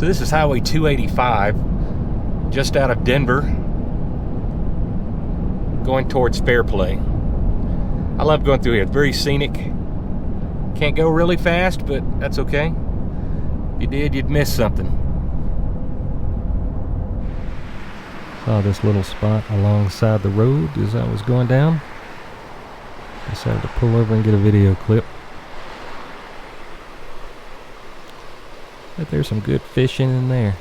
So this is Highway 285, just out of Denver, going towards Fairplay. I love going through here. It's very scenic. Can't go really fast, but that's okay. If you did, you'd miss something. Saw this little spot alongside the road as I was going down. Decided to pull over and get a video clip. But there's some good fishing in there.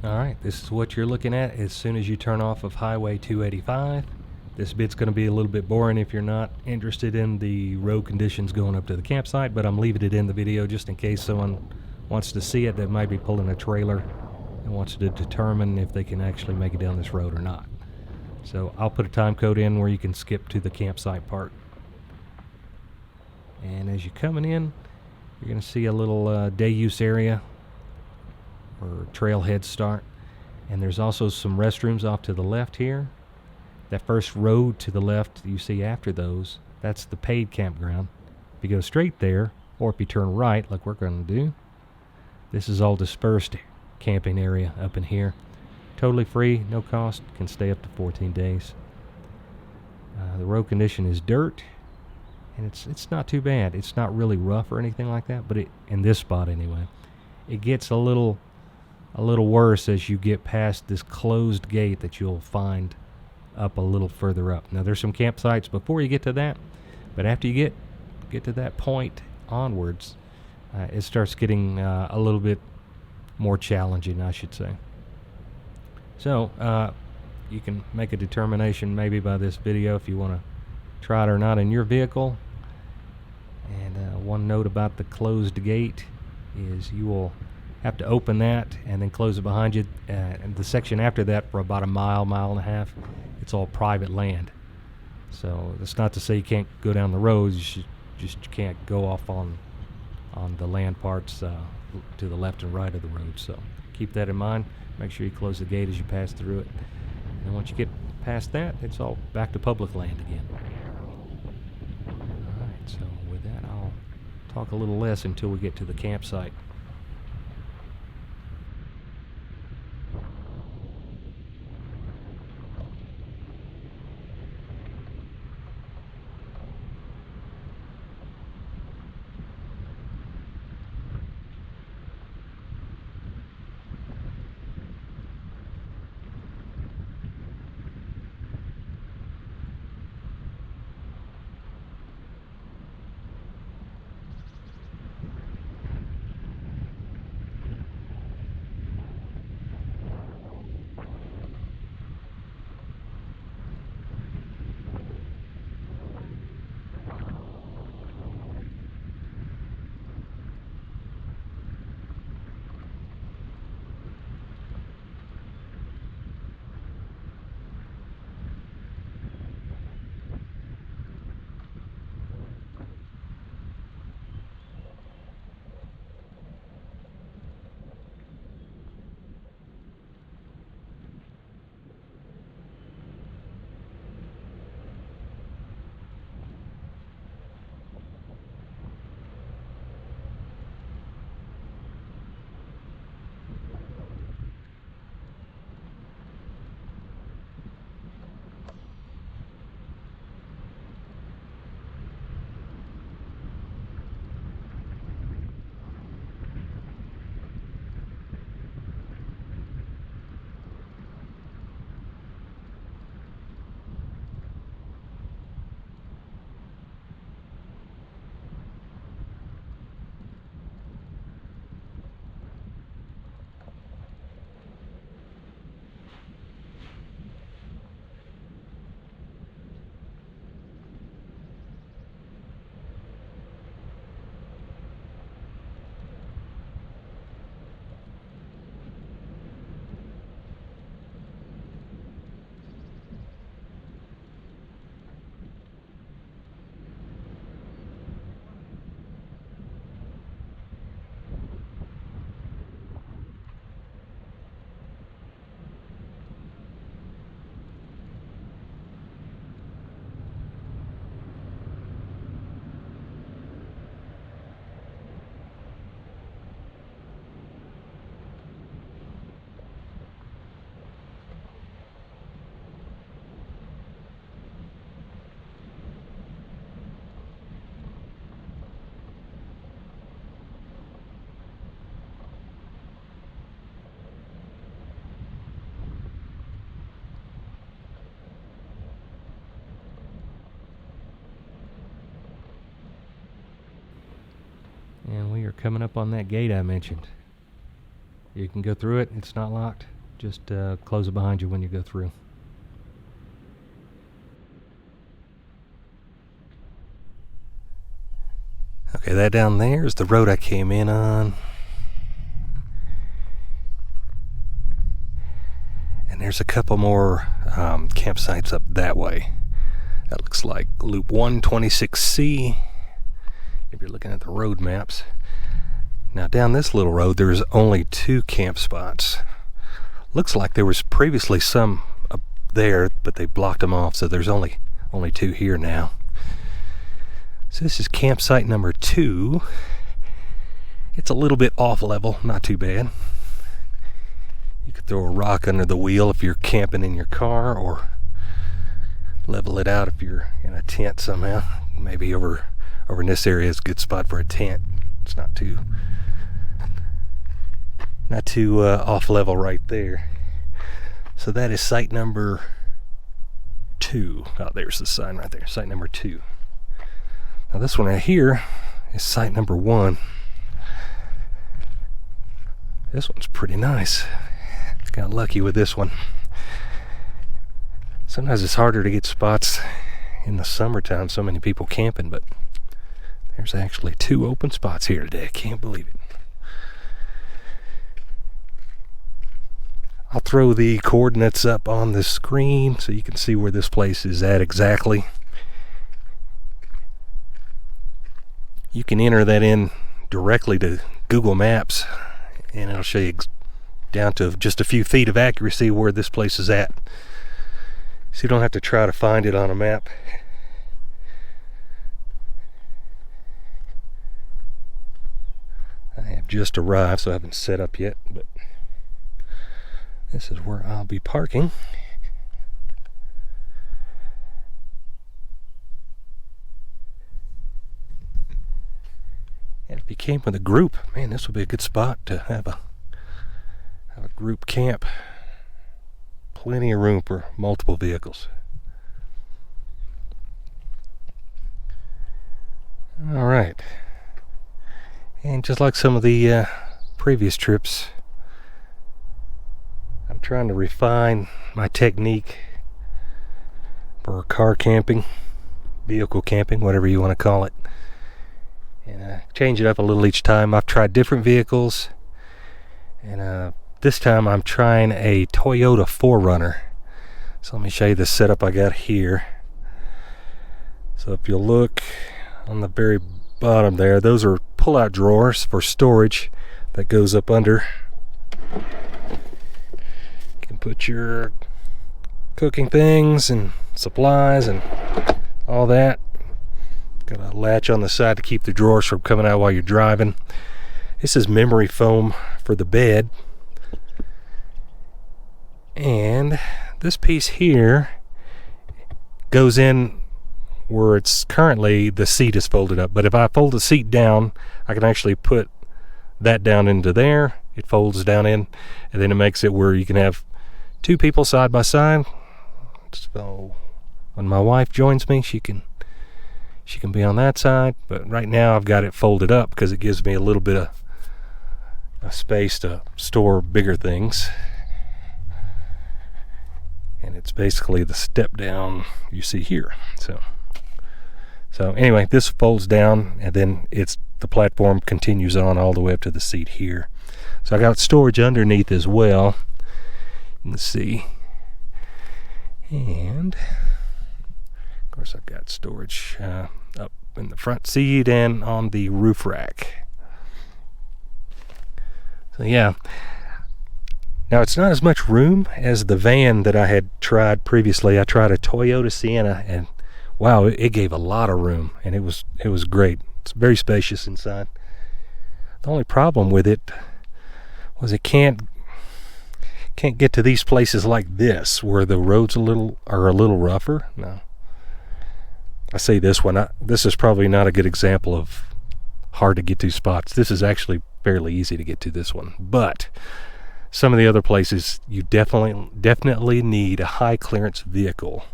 Alright, this is what you're looking at as soon as you turn off of Highway 285. This bit's going to be a little bit boring if you're not interested in the road conditions going up to the campsite, but I'm leaving it in the video just in case someone wants to see it that might be pulling a trailer and wants to determine if they can actually make it down this road or not. So I'll put a time code in where you can skip to the campsite part. And as you're coming in, you're going to see a little day use area or trailhead start. And there's also some restrooms off to the left here. That first road to the left you see after those, that's the paid campground. If you go straight there, or if you turn right like we're going to do, this is all dispersed camping area up in here. Totally free, no cost, can stay up to 14 days. The road condition is dirt, and it's not too bad. It's not really rough or anything like that, but in this spot anyway, it gets a little worse as you get past this closed gate that you'll find up a little further up. Now there's some campsites before you get to that, but after you get to that point onwards, it starts getting a little bit more challenging, I should say. So you can make a determination maybe by this video if you want to try it or not in your vehicle. And one note about the closed gate is you will have to open that and then close it behind you. And the section after that, for about a mile and a half, it's all private land. So that's not to say you can't go down the roads. You can't go off on the land parts to the left and right of the road. So keep that in mind. Make sure you close the gate as you pass through it. And once you get past that, it's all back to public land again. All right, so with that, I'll talk a little less until we get to the campsite. coming up on that gate I mentioned. You can go through it. It's not locked. Just close it behind you when you go through. Okay, that down there is the road I came in on. And there's a couple more campsites up that way. That looks like Loop 126C, if you're looking at the road maps. Now down this little road, there's only 2 camp spots. Looks like there was previously some up there, but they blocked them off, so there's only 2 here now. So this is campsite number 2. It's a little bit off level, not too bad. You could throw a rock under the wheel if you're camping in your car, or level it out if you're in a tent somehow. Maybe over in this area is a good spot for a tent. It's not too off level right there. So that is site number 2. Oh, there's the sign right there. Site number 2. Now this one right here is site number 1. This one's pretty nice. Got lucky with this one. Sometimes it's harder to get spots in the summertime, so many people camping, but there's actually 2 open spots here today. I can't believe it. I'll throw the coordinates up on the screen so you can see where this place is at exactly. You can enter that in directly to Google Maps, and it'll show you down to just a few feet of accuracy where this place is at. So you don't have to try to find it on a map. I have just arrived, so I haven't set up yet, but this is where I'll be parking. And if you came with a group, man, this would be a good spot to have a group camp. Plenty of room for multiple vehicles. All right. And just like some of the previous trips, I'm trying to refine my technique for car camping, vehicle camping, whatever you want to call it. And change it up a little each time. I've tried different vehicles, and this time I'm trying a Toyota 4Runner. So let me show you the setup I got here. So if you look on the very bottom there, those are pull-out drawers for storage that goes up under. You can put your cooking things and supplies and all that. Got a latch on the side to keep the drawers from coming out while you're driving. This is memory foam for the bed. And this piece here goes in where it's currently the seat is folded up. But if I fold the seat down, I can actually put that down into there. It folds down in, and then it makes it where you can have 2 people side by side. So when my wife joins me, she can be on that side. But right now I've got it folded up because it gives me a little bit of space to store bigger things. And it's basically the step down you see here. So anyway, this folds down, and then the platform continues on all the way up to the seat here. So I got storage underneath as well. You can see. And of course I've got storage up in the front seat and on the roof rack. So yeah. Now it's not as much room as the van that I had tried previously. I tried a Toyota Sienna, and wow, it gave a lot of room, and it was great. It's very spacious inside. The only problem with it was it can't get to these places like this where the roads are a little rougher. No. I say this one, this is probably not a good example of hard to get to spots. This is actually fairly easy to get to, this one. But some of the other places, you definitely need a high clearance vehicle.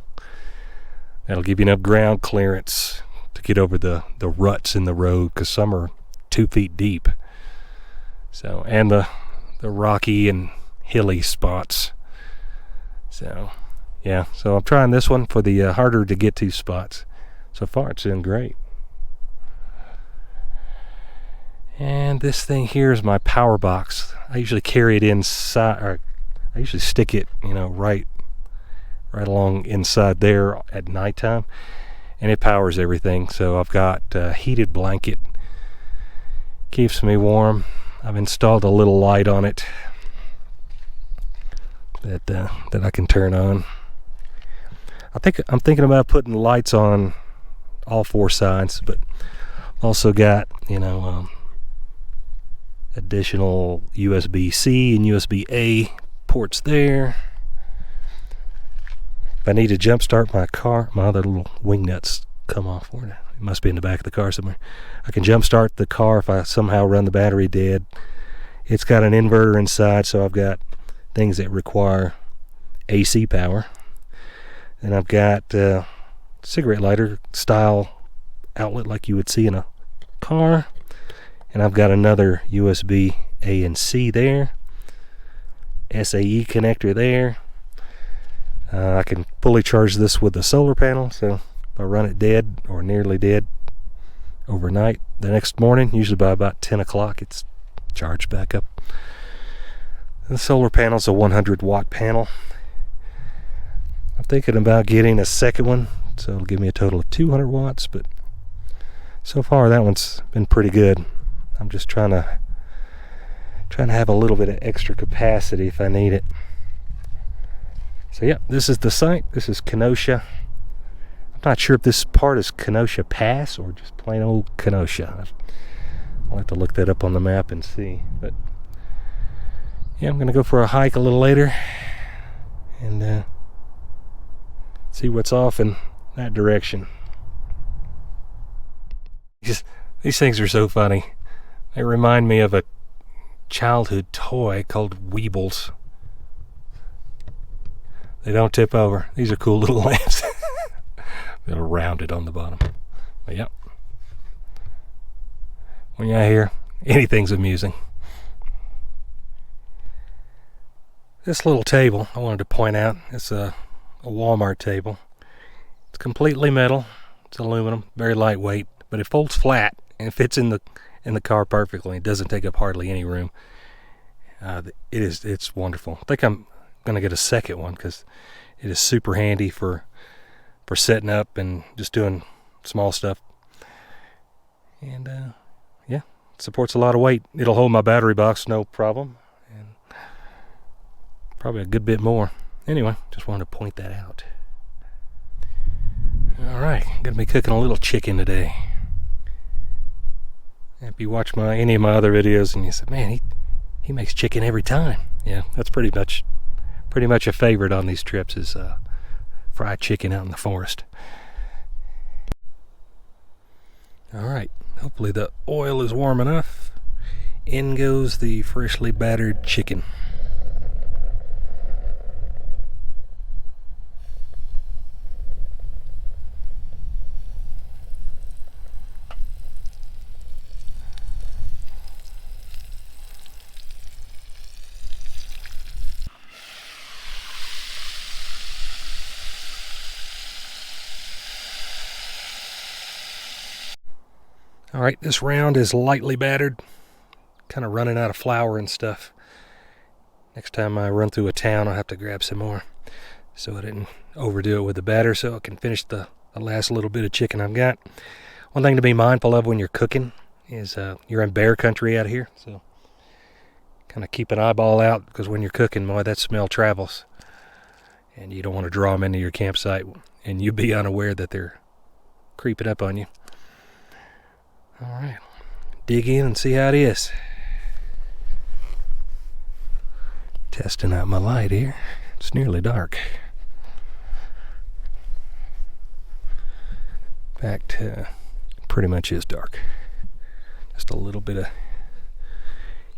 That'll give you enough ground clearance to get over the ruts in the road, because some are 2 feet deep. So, and the rocky and hilly spots. So, yeah. So I'm trying this one for the harder to get to spots. So far, it's doing great. And this thing here is my power box. I usually carry it inside, or I usually stick it, right along inside there at nighttime, and it powers everything. So I've got a heated blanket, keeps me warm. I've installed a little light on it that I can turn on. I'm thinking about putting lights on all 4 sides, but also got additional USB-C and USB-A ports there. If I need to jump start my car, my other little wing nuts come off. It must be in the back of the car somewhere. I can jump start the car if I somehow run the battery dead. It's got an inverter inside, so I've got things that require AC power. And I've got cigarette lighter style outlet like you would see in a car. And I've got another USB A and C there. SAE connector there. I can fully charge this with a solar panel, so if I run it dead or nearly dead overnight, the next morning, usually by about 10 o'clock, it's charged back up. The solar panel's a 100 watt panel. I'm thinking about getting a second one, so it'll give me a total of 200 watts, but so far that one's been pretty good. I'm just trying to have a little bit of extra capacity if I need it. So yeah, this is the site. This is Kenosha. I'm not sure if this part is Kenosha Pass or just plain old Kenosha. I'll have to look that up on the map and see. But yeah, I'm going to go for a hike a little later and see what's off in that direction. These things are so funny. They remind me of a childhood toy called Weebles. They don't tip over. These are cool little lamps. They're rounded on the bottom. But yep. When you're out here, anything's amusing. This little table I wanted to point out, it's a Walmart table. It's completely metal. It's aluminum, very lightweight, but it folds flat and fits in the car perfectly. It doesn't take up hardly any room. It's wonderful. I think I'm gonna get a second one because it is super handy for setting up and just doing small stuff. And yeah, it supports a lot of weight. It'll hold my battery box no problem, and probably a good bit more. Anyway, just wanted to point that out. All right, gonna be cooking a little chicken today. If you watch any of my other videos and you say, man, he makes chicken every time. Yeah, that's pretty much a favorite on these trips is fried chicken out in the forest. All right, hopefully the oil is warm enough. In goes the freshly battered chicken. All right, this round is lightly battered, kind of running out of flour and stuff. Next time I run through a town, I'll have to grab some more so I didn't overdo it with the batter, so I can finish the last little bit of chicken I've got. One thing to be mindful of when you're cooking is you're in bear country out here, so kind of keep an eyeball out, because when you're cooking, boy, that smell travels, and you don't want to draw them into your campsite, and you be unaware that they're creeping up on you. All right, dig in and see how it is. Testing out my light here. It's nearly dark. In fact, pretty much is dark. Just a little bit of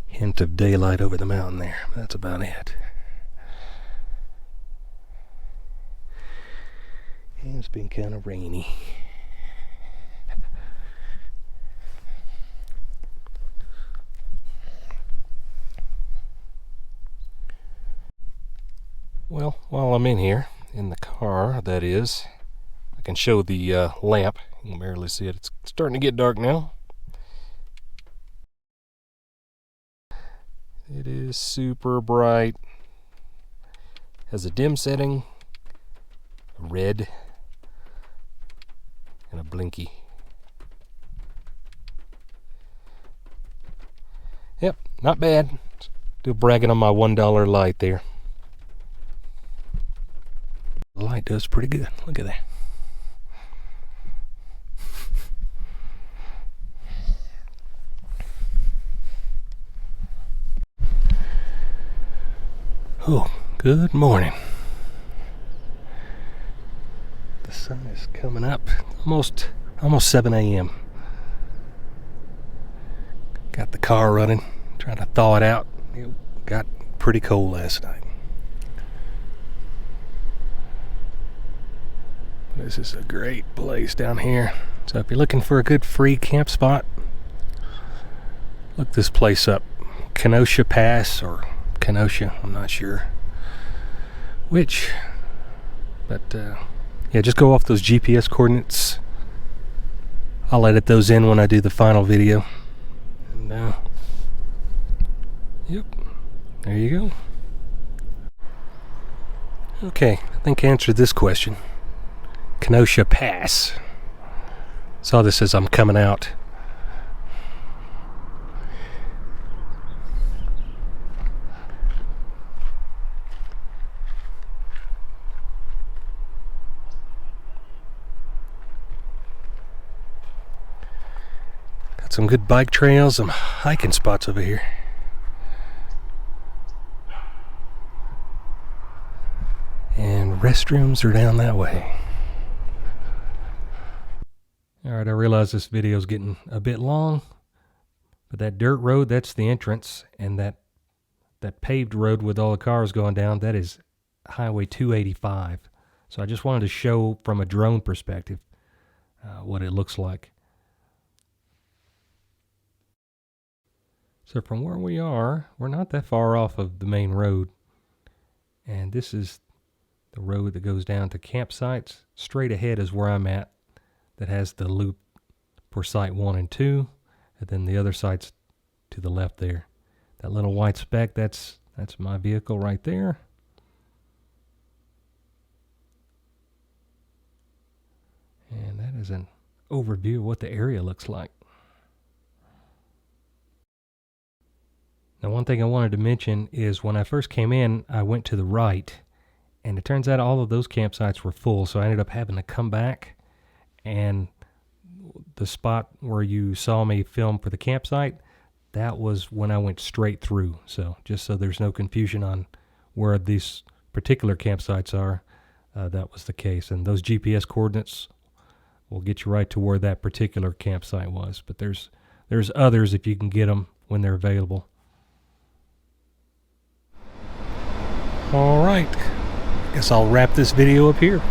hint of daylight over the mountain there. That's about it. And it's been kind of rainy. Well, while I'm in here, in the car, that is, I can show the lamp. You can barely see it. It's starting to get dark now. It is super bright. Has a dim setting, a red, and a blinky. Yep, not bad. Still bragging on my $1 light there. The light does pretty good. Look at that. Oh, good morning. The sun is coming up. Almost 7 a.m. Got the car running, trying to thaw it out. It got pretty cold last night. This is a great place down here. So if you're looking for a good free camp spot, look this place up. Kenosha Pass, or Kenosha, I'm not sure which. But yeah, just go off those GPS coordinates. I'll edit those in when I do the final video. And yep, there you go. Okay, I think I answered this question. Kenosha Pass. Saw this as I'm coming out. Got some good bike trails, some hiking spots over here. And restrooms are down that way. Alright, I realize this video is getting a bit long, but that dirt road, that's the entrance, and that paved road with all the cars going down, that is Highway 285. So I just wanted to show from a drone perspective what it looks like. So from where we are, we're not that far off of the main road, and this is the road that goes down to campsites. Straight ahead is where I'm at. That has the loop for site 1 and 2, and then the other sites to the left there. That little white speck, that's my vehicle right there. And that is an overview of what the area looks like. Now, one thing I wanted to mention is when I first came in, I went to the right, and it turns out all of those campsites were full, so I ended up having to come back. And the spot where you saw me film for the campsite, that was when I went straight through. So just so there's no confusion on where these particular campsites are, that was the case. And those GPS coordinates will get you right to where that particular campsite was. But there's others if you can get them when they're available. All right, I guess I'll wrap this video up here.